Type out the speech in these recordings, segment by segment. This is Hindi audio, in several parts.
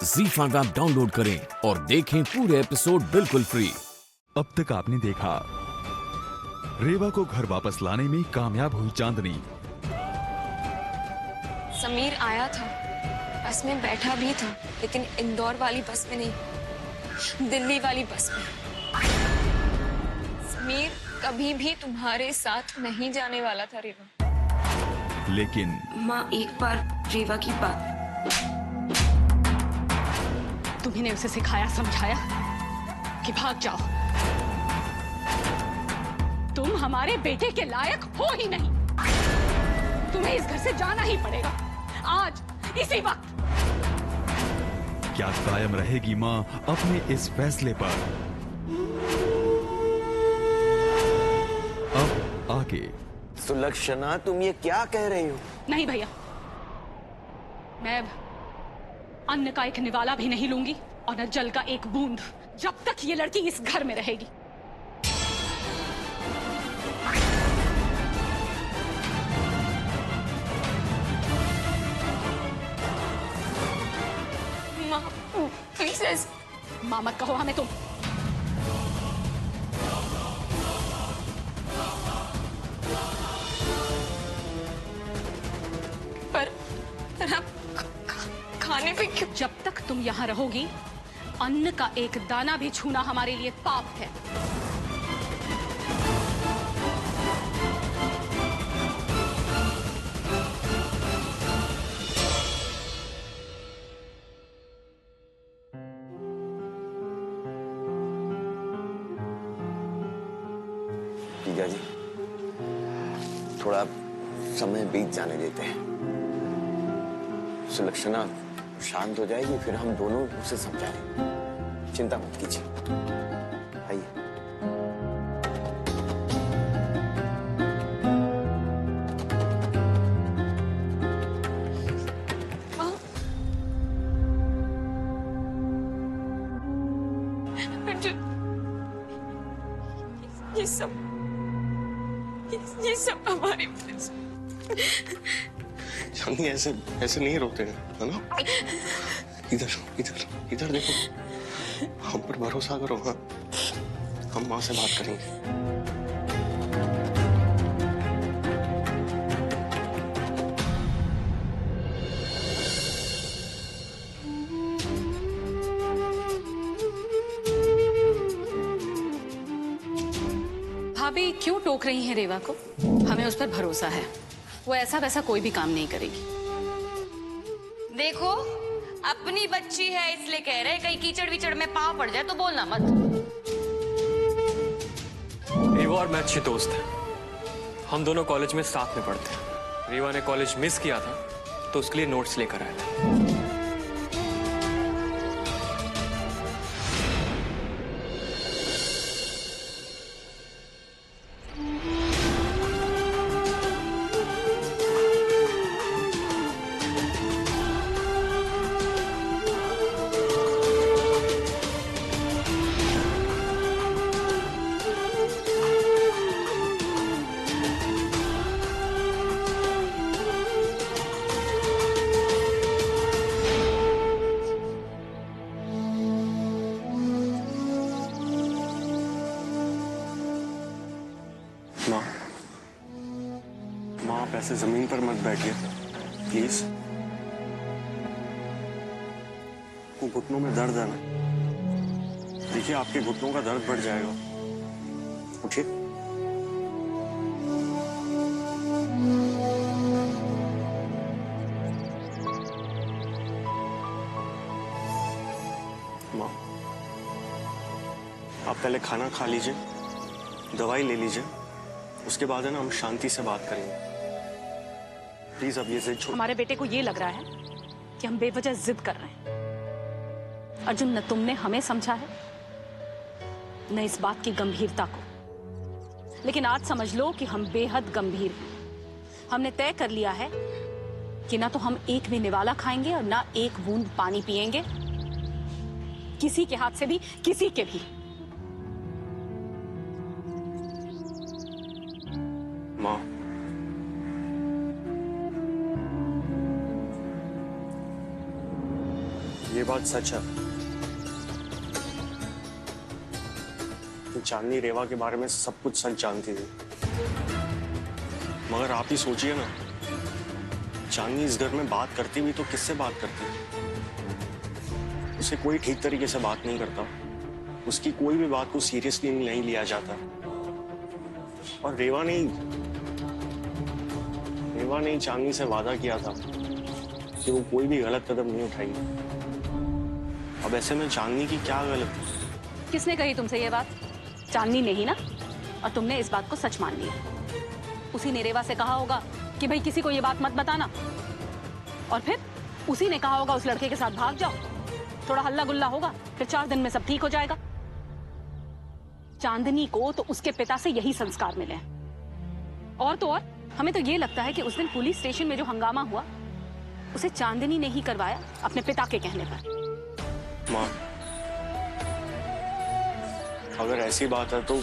ZEE5 ऐप डाउनलोड करें और देखें पूरे एपिसोड बिल्कुल फ्री। अब तक आपने देखा रेवा को घर वापस लाने में कामयाब हुई चांदनी। समीर आया था, बस में बैठा भी था, लेकिन इंदौर वाली बस में नहीं, दिल्ली वाली बस में। समीर कभी भी तुम्हारे साथ नहीं जाने वाला था रेवा। लेकिन माँ, एक बार रेवा की बात। तुम्ही ने उसे सिखाया समझाया कि भाग जाओ। तुम हमारे बेटे के लायक हो ही नहीं। तुम्हें इस घर से जाना ही पड़ेगा आज, इसी वक्त। क्या कायम रहेगी माँ अपने इस फैसले पर? अब आगे। सुलक्षणा, तुम ये क्या कह रही हो? नहीं भैया, मैं अन्न का एक निवाला भी नहीं लूंगी और न जल का एक बूंद, जब तक ये लड़की इस घर में रहेगी। माँ प्लीज माँ मत कहो हमें तुम। पर आप खाने पे क्यों? जब तक तुम यहाँ रहोगी, अन्न का एक दाना भी छूना हमारे लिए पाप है। जीजा जी, थोड़ा समय बीत जाने देते हैं। सुलक्षणा शांत हो जाएगी, फिर हम दोनों उसे समझाएंगे। चिंता मत कीजिए। आइए। ये सब हमारी वजह से। चांदनी, ऐसे नहीं रोते हैं, है ना? इधर इधर इधर देखो, हम पर भरोसा करो। हाँ, हम माँ से बात करेंगे। भाभी क्यों टोक रही हैं रेवा को? हमें उस पर भरोसा है, वो ऐसा वैसा कोई भी काम नहीं करेगी। देखो, अपनी बच्ची है इसलिए कह रहे, कहीं कीचड़ विचड़ में पाँव पड़ जाए तो बोलना मत। रेवा और मैं अच्छे दोस्त हैं। हम दोनों कॉलेज में साथ में पढ़ते हैं। रेवा ने कॉलेज मिस किया था तो उसके लिए नोट्स लेकर आया था। माँ, आप ऐसे जमीन पर मत बैठिए प्लीज। वो घुटनों में दर्द है ना, देखिए आपके घुटनों का दर्द बढ़ जाएगा। उठिए। माँ, आप पहले खाना खा लीजिए, दवाई ले लीजिए, उसके बाद है ना हम शांति से बात करेंगे। प्लीज अब ये जिद छोड़। हमारे बेटे को ये लग रहा है कि हम बेवजह जिद कर रहे हैं। अर्जुन, न तुमने हमें समझा है न इस बात की गंभीरता को, लेकिन आज समझ लो कि हम बेहद गंभीर हैं। हमने तय कर लिया है कि ना तो हम एक भी निवाला खाएंगे और ना एक बूंद पानी पिएंगे, किसी के हाथ से भी, किसी के भी। माँ, ये बात सच है कि चांदनी रेवा के बारे में सब कुछ सच जानती थी, मगर आप ही सोचिए ना, चांदनी इस घर में बात करती भी तो किससे बात करती? उसे कोई ठीक तरीके से बात नहीं करता, उसकी कोई भी बात को सीरियसली नहीं लिया जाता। और रेवा ने चांदनी से वादा किया था कि वो कोई भी गलत कदम नहीं उठाएगी। अब ऐसे में चांदनी की क्या गलत? किसने कही तुमसे ये बात? चांदनी ने ही ना, और तुमने इस बात को सच मान लिया। उसी ने रेवा से कहा होगा कि भाई किसी को ये बात मत बताना, और फिर उसी ने कहा होगा उस लड़के के साथ भाग जाओ, थोड़ा हल्ला गुल्ला होगा, फिर 4 दिन में सब ठीक हो जाएगा। चांदनी को तो उसके पिता से यही संस्कार मिले हैं। और तो और हमें तो ये लगता है कि उस दिन पुलिस स्टेशन में जो हंगामा हुआ उसे चांदनी ने ही करवाया अपने पिता के कहने पर। माँ, अगर ऐसी बात है तो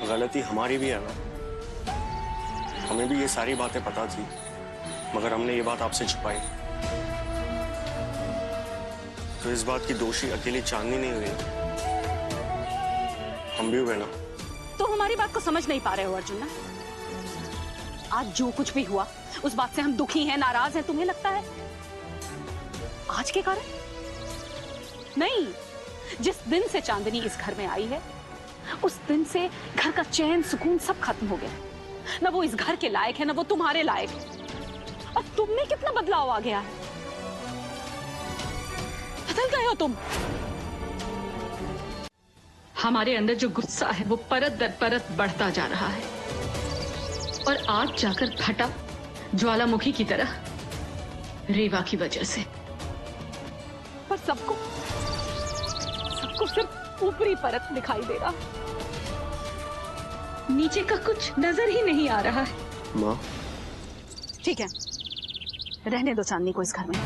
गलती हमारी भी है ना। हमें भी ये सारी बातें पता थी, मगर हमने ये बात आपसे छुपाई। तो इस बात की दोषी अकेली चांदनी नहीं हुई, हम भी हुए ना। तो हमारी बात को समझ नहीं पा रहे हो अर्जुन ना? आज जो कुछ भी हुआ उस बात से हम दुखी हैं, नाराज हैं। तुम्हें लगता है आज के कारण? नहीं, जिस दिन से चांदनी इस घर में आई है उस दिन से घर का चैन सुकून सब खत्म हो गया। ना वो इस घर के लायक है, ना वो तुम्हारे लायक है। और तुम में कितना बदलाव आ गया है, बदल गए हो तुम। हमारे अंदर जो गुस्सा है वो परत दर परत बढ़ता जा रहा है, और आज जाकर फटा ज्वालामुखी की तरह रेवा की वजह से। पर सबको सिर्फ ऊपरी परत दिखाई दे रहा, नीचे का कुछ नजर ही नहीं आ रहा है। माँ, ठीक है, रहने दो चांदनी को इस घर में,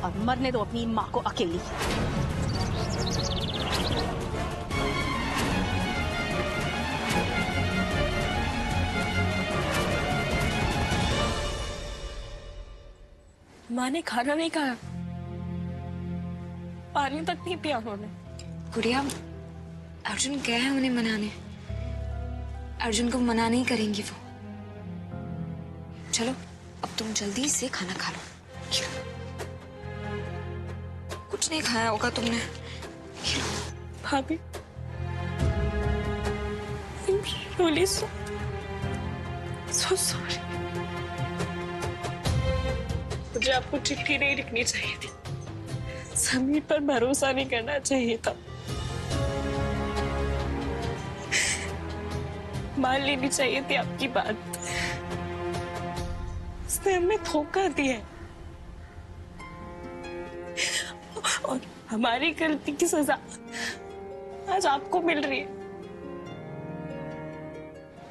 और मरने दो अपनी माँ को अकेली। माँ ने खाना नहीं खाया, पानी तक नहीं पिया उन्होंने। गुड़िया, अर्जुन गए हैं उन्हें मनाने। अर्जुन को मना नहीं करेंगी वो। चलो अब तुम जल्दी से खाना खा लो। कुछ नहीं खाया होगा तुमने। भाभी, really so sorry। मुझे आपको चिट्ठी नहीं लिखनी चाहिए थी, समीर पर भरोसा नहीं करना चाहिए था, मान लेनी चाहिए थी आपकी बात। उसने हमें धोखा दिया और हमारी गलती की सजा आज आपको मिल रही है।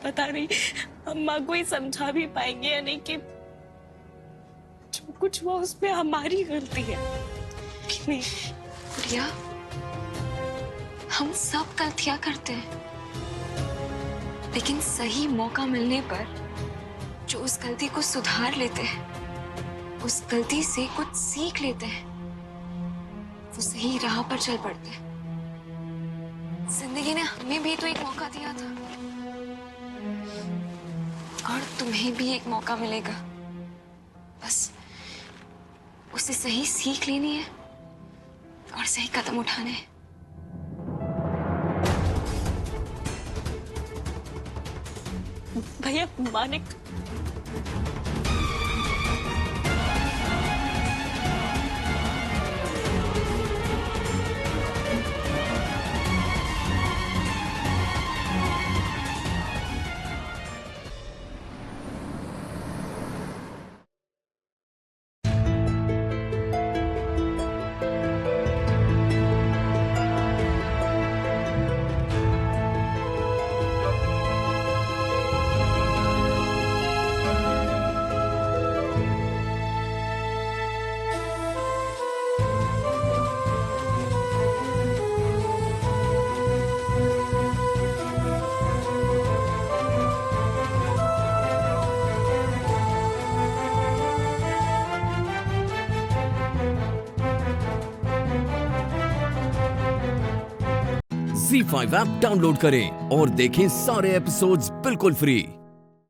पता नहीं अम्मा को ही समझा भी पाएंगे या नहीं कि जो कुछ वो उसमें हमारी गलती है कि नहीं। गुड़िया, हम सब गलतियां करते हैं, लेकिन सही मौका मिलने पर जो उस गलती को सुधार लेते हैं, उस गलती से कुछ सीख लेते हैं, वो सही राह पर चल पड़ते हैं। जिंदगी ने हमें भी तो एक मौका दिया था, और तुम्हें भी एक मौका मिलेगा। बस उसे सही सीख लेनी है और सही कदम उठाने हैं। भैया, मानिक ZEE5 ऐप डाउनलोड करें और देखें सारे एपिसोड्स बिल्कुल फ्री।